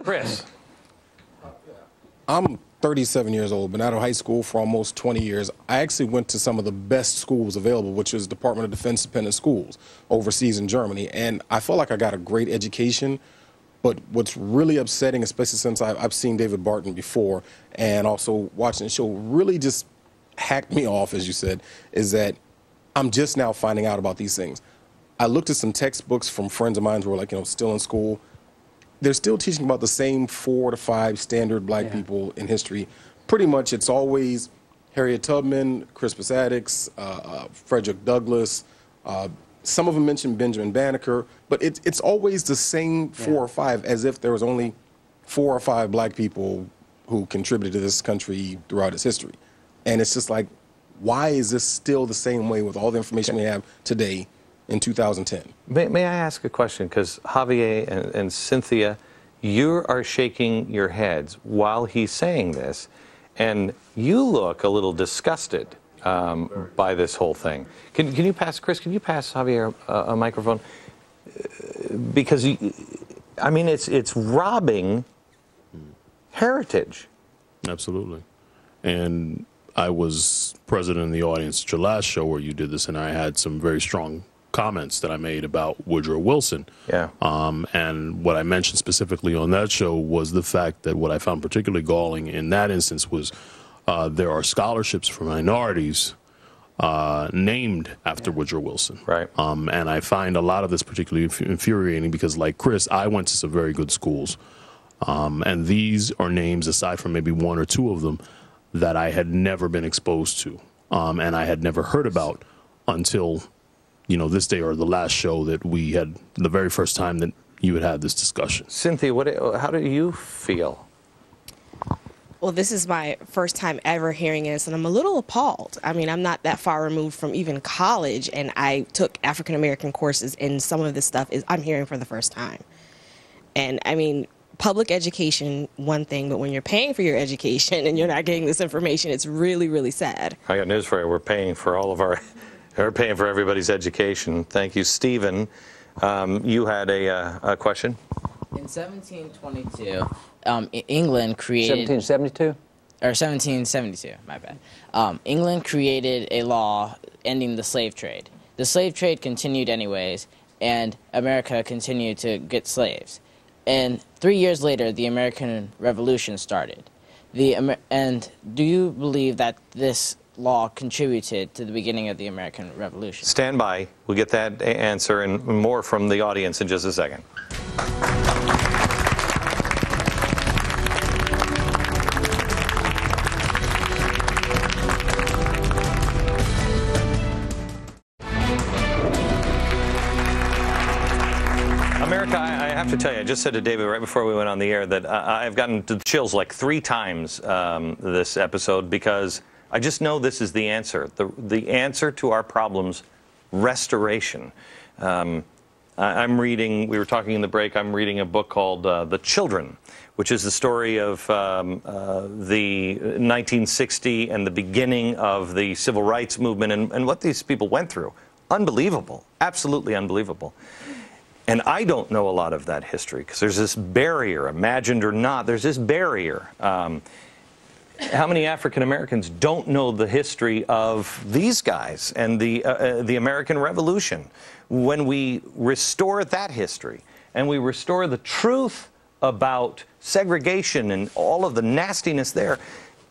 Chris. I'm 37 years old, been out of high school for almost 20 years. I actually went to some of the best schools available, which is Department of Defense dependent schools overseas in Germany. And I felt like I got a great education. But what's really upsetting, especially since I've seen David Barton before and also watching the show, really just hacked me off, as you said, is that I'm just now finding out about these things. I looked at some textbooks from friends of mine who were like, still in school. They're still teaching about the same 4 to 5 standard black people in history. Pretty much it's always Harriet Tubman, Crispus Attucks, Frederick Douglass. Some of them mention Benjamin Banneker, but it's always the same 4 or 5, as if there was only 4 or 5 black people who contributed to this country throughout its history. And it's just like, why is this still the same way with all the information we have today in 2010? May I ask a question? Because Javier and Cynthia, you are shaking your heads while he's saying this, and you look a little disgusted by this whole thing. Can you pass, Chris, can you pass Javier a microphone? Because, I mean, it's robbing heritage. Absolutely. And I was present in the audience at your last show where you did this, and I had some very strong comments that I made about Woodrow Wilson. Yeah. And what I mentioned specifically on that show was the fact that what I found particularly galling in that instance was there are scholarships for minorities named after Woodrow Wilson. Right. And I find a lot of this particularly infuriating because, like Chris, I went to some very good schools. And these are names, aside from maybe 1 or 2 of them, that I had never been exposed to and I had never heard about until, this day or the last show that we had, the very first time that you had this discussion. Cynthia, how do you feel? Well, this is my first time ever hearing this, and I'm a little appalled. I mean, I'm not that far removed from even college, and I took African-American courses, and some of this stuff I'm hearing for the first time. And, I mean, public education, one thing, but when you're paying for your education and you're not getting this information, it's really, really sad. I got news for you. We're paying for we're paying for everybody's education. Thank you. Stephen, you had a question? In 1722, England created... 1772? Or 1772, my bad. England created a law ending the slave trade. The slave trade continued anyways, and America continued to get slaves. And 3 years later, the American Revolution started. And do you believe that this law contributed to the beginning of the American Revolution? Stand by. We'll get that answer and more from the audience in just a second. America, I have to tell you, I just said to David right before we went on the air that I've gotten the chills like 3 times this episode because I just know this is the answer. The answer to our problems, restoration. I'm reading, we were talking in the break, I'm reading a book called The Children, which is the story of the 1960 and the beginning of the civil rights movement and what these people went through. Unbelievable, absolutely unbelievable. And I don't know a lot of that history because there's this barrier, imagined or not, there's this barrier. How many African Americans don't know the history of these guys and the American Revolution? When we restore that history and we restore the truth about segregation and all of the nastiness there,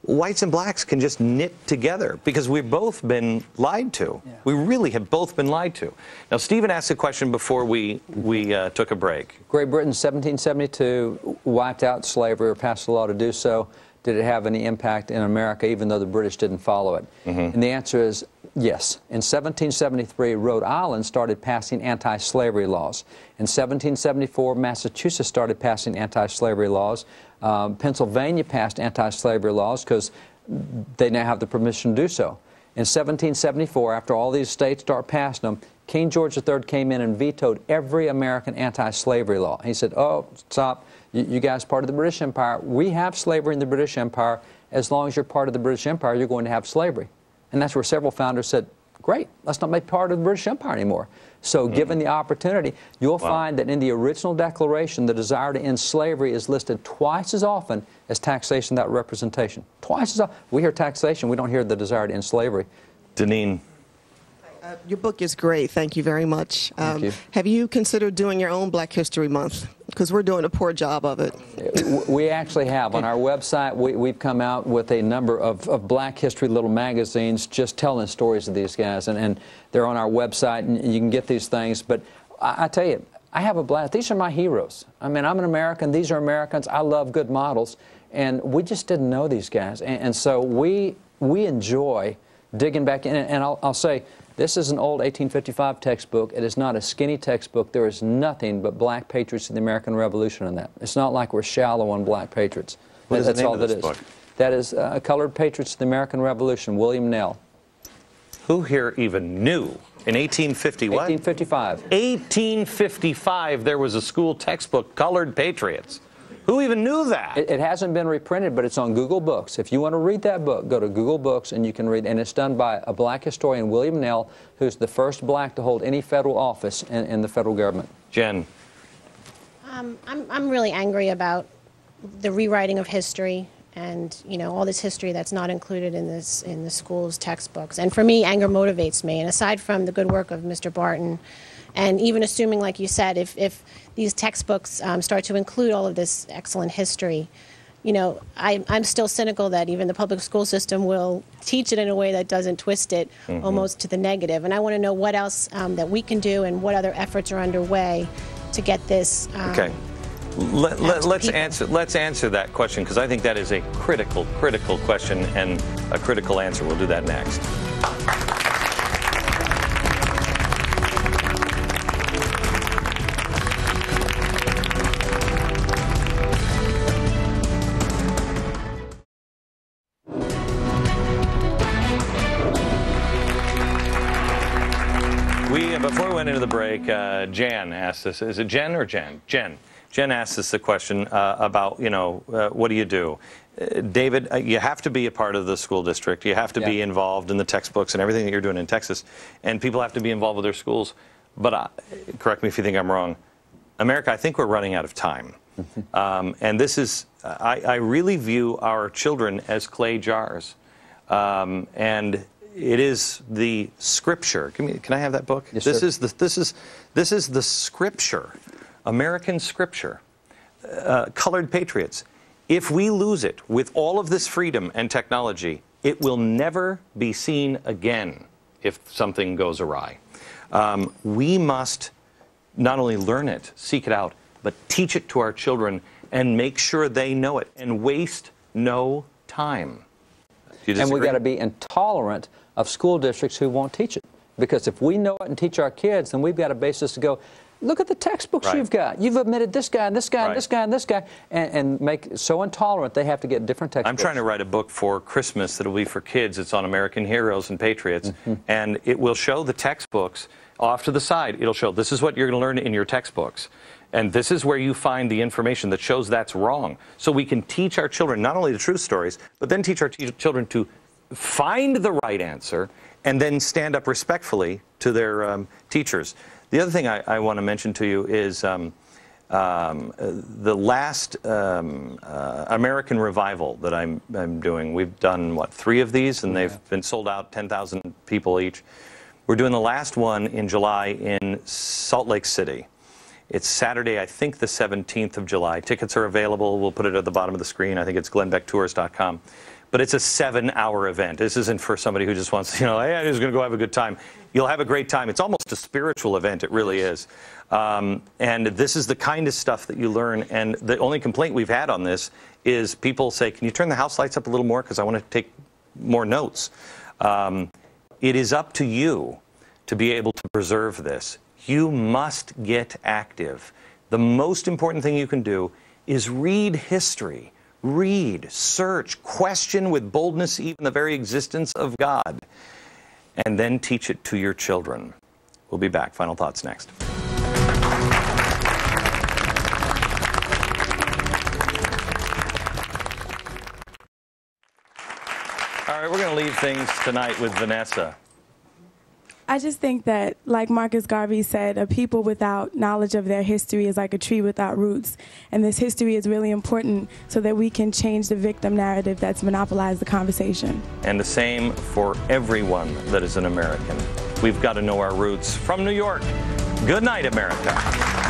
whites and blacks can just knit together because we've both been lied to. Yeah. We really have both been lied to. Now, Stephen asked a question before we took a break. Great Britain, 1772, wiped out slavery or passed a law to do so. Did it have any impact in America, even though the British didn't follow it? Mm-hmm. And the answer is yes. In 1773, Rhode Island started passing anti-slavery laws. In 1774, Massachusetts started passing anti-slavery laws. Pennsylvania passed anti-slavery laws because they now have the permission to do so. In 1774, after all these states start passing them, King George III came in and vetoed every American anti-slavery law. He said, oh, stop. You guys are part of the British Empire. We have slavery in the British Empire. As long as you're part of the British Empire, you're going to have slavery. And that's where several founders said, Great. Let's not make part of the British Empire anymore. So given the opportunity, you'll find that in the original Declaration, the desire to end slavery is listed twice as often as taxation without representation. Twice as often. We hear taxation, we don't hear the desire to end slavery. Deneen. Your book is great. Thank you very much. Thank you. Have you considered doing your own Black History Month? Because we're doing a poor job of it. We actually have. On our website, we've come out with a number of Black History little magazines just telling stories of these guys. And they're on our website, and you can get these things. But I tell you, I have a blast. These are my heroes. I mean, I'm an American. These are Americans. I love good models. And we just didn't know these guys. And so we enjoy digging back in. And I'll say, this is an old 1855 textbook. It is not a skinny textbook. There is nothing but black patriots in the American Revolution in that. It's not like we're shallow on black patriots. What is That's the name all of that this is. book? That is Colored Patriots of the American Revolution, William Nell. Who here even knew in 1850 what? 1855. 1855 there was a school textbook, Colored Patriots. Who even knew that? It hasn't been reprinted, but it's on Google Books. If you want to read that book, go to Google Books and you can read. And it's done by a black historian, William Nell, who's the first black to hold any federal office in the federal government. Jen. I'm really angry about the rewriting of history and, you know, all this history that's not included in the school's textbooks. And for me, anger motivates me. And aside from the good work of Mr. Barton, and even assuming, like you said, if these textbooks start to include all of this excellent history, you know, I'm still cynical that even the public school system will teach it in a way that doesn't twist it almost to the negative. And I want to know what else that we can do and what other efforts are underway to get this. Okay. Let's answer that question, because I think that is a critical question and a critical answer. We'll do that next. Before we went into the break, Jan asked us, is it Jen or Jen? Jen asked us the question about, you know, what do you do? David, you have to be a part of the school district. You have to be involved in the textbooks and everything that you're doing in Texas. And people have to be involved with their schools. But correct me if you think I'm wrong. America, I think we're running out of time. And this is, I really view our children as clay jars. And it is the scripture. Can I have that book? Yes, this sir. This is the scripture, American scripture, Colored Patriots. If we lose it with all of this freedom and technology, it will never be seen again if something goes awry. We must not only learn it, seek it out, but teach it to our children and make sure they know it and waste no time. Do you disagree? And we've got to be intolerant of school districts who won't teach it. Because if we know it and teach our kids, then we've got a basis to go, look at the textbooks you've got. You've omitted this guy and this guy and this guy and this guy, and make it so intolerant they have to get different textbooks. I'm trying to write a book for Christmas that'll be for kids. It's on American heroes and patriots, and it will show the textbooks off to the side. It'll show this is what you're going to learn in your textbooks. And this is where you find the information that shows that's wrong. So we can teach our children not only the truth stories, but then teach our children to find the right answer and then stand up respectfully to their teachers. The other thing I want to mention to you is the last American revival that I'm doing. We've done, what, 3 of these, and they've been sold out, 10,000 people each. We're doing the last one in July in Salt Lake City. It's Saturday, I think the 17th of July. Tickets are available. We'll put it at the bottom of the screen. I think it's glennbecktours.com. But it's a 7-hour event. This isn't for somebody who just wants, you know, hey, I'm just going to go have a good time. You'll have a great time. It's almost a spiritual event. It really is. And this is the kind of stuff that you learn. And the only complaint we've had on this is people say, can you turn the house lights up a little more? Because I want to take more notes. It is up to you to be able to preserve this. You must get active. The most important thing you can do is read history. Read, search, question with boldness even the very existence of God, and then teach it to your children. We'll be back. Final thoughts next. All right, we're going to leave things tonight with Vanessa. I just think that, like Marcus Garvey said, a people without knowledge of their history is like a tree without roots. And this history is really important so that we can change the victim narrative that's monopolized the conversation. And the same for everyone that is an American. We've got to know our roots. From New York, good night, America.